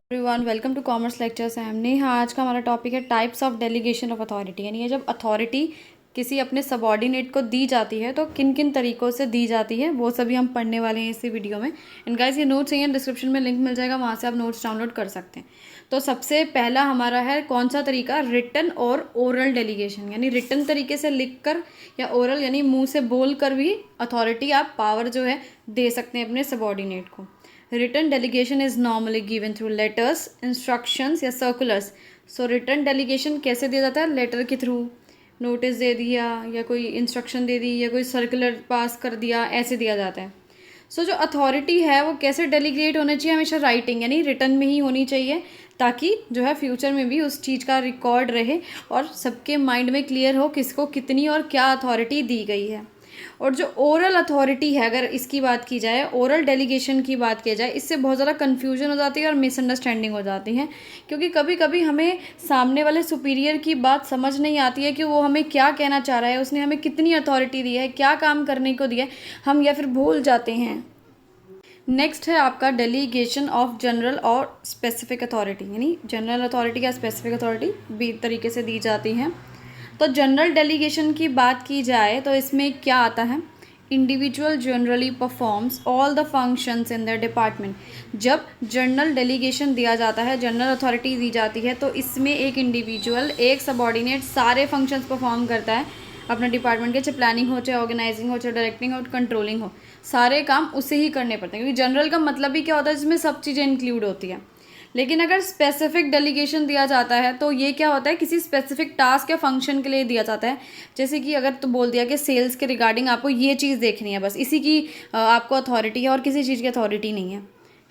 Everyone, welcome to commerce lectures. I am Neha. आज का हमारा टॉपिक है types of delegation of authority. यानी ये जब अथॉरिटी किसी अपने सबॉर्डिनेट को दी जाती है तो किन किन तरीक़ों से दी जाती है वो सभी हम पढ़ने वाले हैं इसी वीडियो में। एंड गाइस, ये नोट्स हैं, डिस्क्रिप्शन में लिंक मिल जाएगा, वहाँ से आप नोट्स डाउनलोड कर सकते हैं। तो सबसे पहला हमारा है कौन सा तरीका, रिटन और ओरल डेलीगेशन। यानी रिटन तरीके से लिख कर या ओरल यानी मुँह से बोल कर भी अथॉरिटी आप पावर जो है दे सकते हैं अपने सबॉर्डिनेट को। Written delegation is normally given through letters, instructions या circulars. So written delegation कैसे दिया जाता है? लेटर के थ्रू, नोटिस दे दिया या कोई इंस्ट्रक्शन दे दी या कोई सर्कुलर पास कर दिया, ऐसे दिया जाता है। सो जो अथॉरिटी है वो कैसे डेलीगेट होना चाहिए? हमेशा राइटिंग यानी रिटन में ही होनी चाहिए, ताकि जो है फ्यूचर में भी उस चीज़ का रिकॉर्ड रहे और सबके माइंड में क्लियर हो किसको कितनी और क्या अथॉरिटी दी गई है। और जो ओरल अथॉरिटी है, अगर इसकी बात की जाए, ओरल डेलीगेशन की बात की जाए, इससे बहुत ज़्यादा कन्फ्यूजन हो जाती है और मिसअंडरस्टैंडिंग हो जाती है। क्योंकि कभी कभी हमें सामने वाले सुपीरियर की बात समझ नहीं आती है कि वो हमें क्या कहना चाह रहा है, उसने हमें कितनी अथॉरिटी दी है, क्या काम करने को दिया है, हम या फिर भूल जाते हैं। नेक्स्ट है आपका डेलीगेशन ऑफ जनरल और स्पेसिफिक अथॉरिटी। यानी जनरल अथॉरिटी या स्पेसिफिक अथॉरिटी भी तरीके से दी जाती हैं। तो जनरल डेलीगेशन की बात की जाए तो इसमें क्या आता है? Individual generally performs all the functions in the department. जब जनरल डेलीगेशन दिया जाता है, जनरल अथॉरिटी दी जाती है, तो इसमें एक इंडिविजुअल, एक सबॉर्डिनेट सारे फंक्शंस परफॉर्म करता है अपने डिपार्टमेंट के, चाहे प्लानिंग हो, चाहे ऑर्गेनाइजिंग हो, चाहे डायरेक्टिंग हो, कंट्रोलिंग हो, सारे काम उसे ही करने पड़ते हैं। क्योंकि जनरल का मतलब ही क्या होता है? जिसमें सब चीज़ें इंक्लूड होती हैं। लेकिन अगर स्पेसिफिक डेलीगेशन दिया जाता है तो ये क्या होता है? किसी स्पेसिफिक टास्क या फंक्शन के लिए दिया जाता है। जैसे कि अगर तो बोल दिया कि सेल्स के रिगार्डिंग आपको ये चीज़ देखनी है, बस इसी की आपको अथॉरिटी है और किसी चीज़ की अथॉरिटी नहीं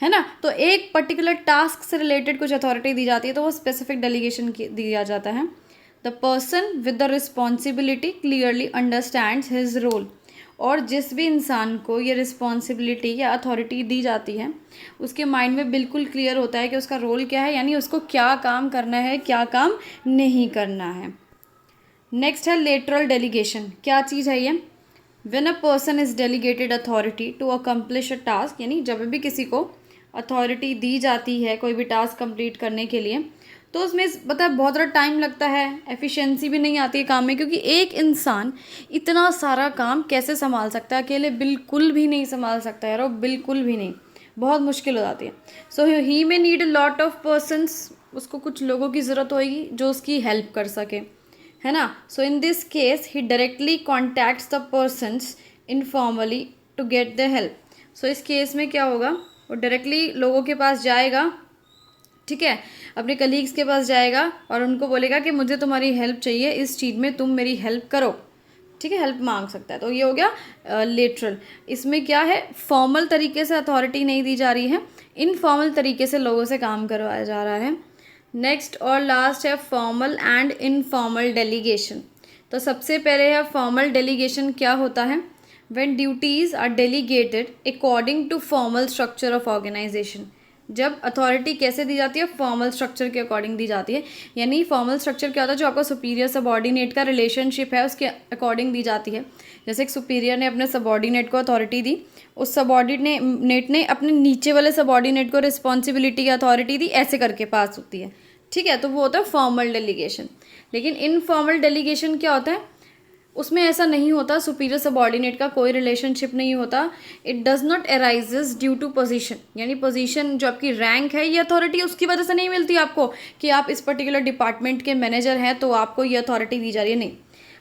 है ना। तो एक पर्टिकुलर टास्क से रिलेटेड कुछ अथॉरिटी दी जाती है तो वो स्पेसिफिक डेलीगेशन दिया जाता है। The person with the responsibility clearly understands his role. और जिस भी इंसान को ये रिस्पॉन्सिबिलिटी या अथॉरिटी दी जाती है उसके माइंड में बिल्कुल क्लियर होता है कि उसका रोल क्या है, यानी उसको क्या काम करना है, क्या काम नहीं करना है। नेक्स्ट है लेटरल डेलीगेशन। क्या चीज़ है ये? When a person is delegated authority to accomplish a task. यानी जब भी किसी को अथॉरिटी दी जाती है कोई भी टास्क कंप्लीट करने के लिए, तो उसमें पता है बहुत ज़्यादा टाइम लगता है, एफिशिएंसी भी नहीं आती है काम में। क्योंकि एक इंसान इतना सारा काम कैसे संभाल सकता है अकेले? बिल्कुल भी नहीं संभाल सकता यार, बिल्कुल भी नहीं, बहुत मुश्किल हो जाती है। So he may need a lot of persons. उसको कुछ लोगों की ज़रूरत होगी जो उसकी हेल्प कर सके, है ना। So in this case he directly contacts the persons informally to get the help. So इस केस में क्या होगा? वो डायरेक्टली लोगों के पास जाएगा, ठीक है, अपने कलीग्स के पास जाएगा और उनको बोलेगा कि मुझे तुम्हारी हेल्प चाहिए, इस चीज़ में तुम मेरी हेल्प करो, ठीक है, हेल्प मांग सकता है। तो ये हो गया लेटरल। इसमें क्या है? फॉर्मल तरीके से अथॉरिटी नहीं दी जा रही है, इनफॉर्मल तरीके से लोगों से काम करवाया जा रहा है। नेक्स्ट और लास्ट है फॉर्मल एंड इनफॉर्मल डेलीगेशन। तो सबसे पहले है फॉर्मल डेलीगेशन। क्या होता है? When duties are delegated according to formal structure of organization. जब अथॉरिटी कैसे दी जाती है? फॉर्मल स्ट्रक्चर के अकॉर्डिंग दी जाती है। यानी फॉर्मल स्ट्रक्चर क्या होता है? जो आपका सुपीरियर सबॉर्डिनेट का रिलेशनशिप है उसके अकॉर्डिंग दी जाती है। जैसे एक सुपीरियर ने अपने सबॉर्डिनेट को अथॉरिटी दी, उस सबॉर्डिनेट ने अपने नीचे वाले सबॉर्डिनेट को रिस्पॉन्सिबिलिटी या अथॉरिटी दी, ऐसे करके पास होती है, ठीक है। तो वो होता है फॉर्मल डेलीगेशन। लेकिन इनफॉर्मल डेलीगेशन क्या होता है? उसमें ऐसा नहीं होता, सुपीरियर सबॉर्डिनेट का कोई रिलेशनशिप नहीं होता। It does not arises due to position. यानी पोजीशन जो आपकी रैंक है, ये अथॉरिटी उसकी वजह से नहीं मिलती आपको कि आप इस पर्टिकुलर डिपार्टमेंट के मैनेजर हैं तो आपको ये अथॉरिटी दी जा रही है, नहीं।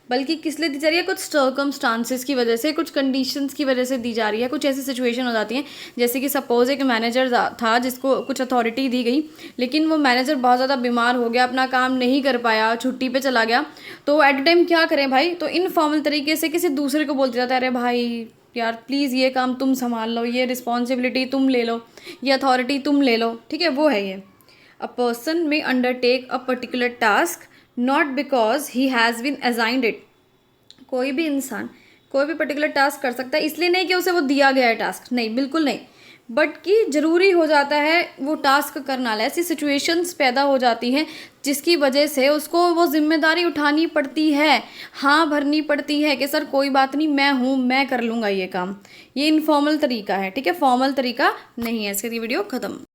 बल्कि किस लिए दी जा रही है? कुछ सर्कमस्टांसेस की वजह से, कुछ कंडीशंस की वजह से दी जा रही है। कुछ ऐसी सिचुएशन हो जाती हैं, जैसे कि सपोज एक मैनेजर था जिसको कुछ अथॉरिटी दी गई, लेकिन वो मैनेजर बहुत ज़्यादा बीमार हो गया, अपना काम नहीं कर पाया, छुट्टी पे चला गया। तो एट टाइम क्या करें भाई? तो इनफॉर्मल तरीके से किसी दूसरे को बोल दिया जाता है, अरे भाई यार प्लीज़ ये काम तुम संभाल लो, ये रिस्पॉन्सिबिलिटी तुम ले लो, ये अथॉरिटी तुम ले लो, ठीक है। वो है ये। A person may undertake a particular task not because he has been assigned it. कोई भी इंसान कोई भी पर्टिकुलर टास्क कर सकता है, इसलिए नहीं कि उसे वो दिया गया है टास्क, नहीं, बिल्कुल नहीं। बट कि ज़रूरी हो जाता है वो टास्क करना। ऐसी सिचुएशंस पैदा हो जाती हैं जिसकी वजह से उसको वो जिम्मेदारी उठानी पड़ती है, हाँ भरनी पड़ती है कि सर कोई बात नहीं, मैं हूँ, मैं कर लूँगा ये काम। ये इनफॉर्मल तरीका है, ठीक है, फॉर्मल तरीका नहीं है। इसके लिए वीडियो ख़त्म।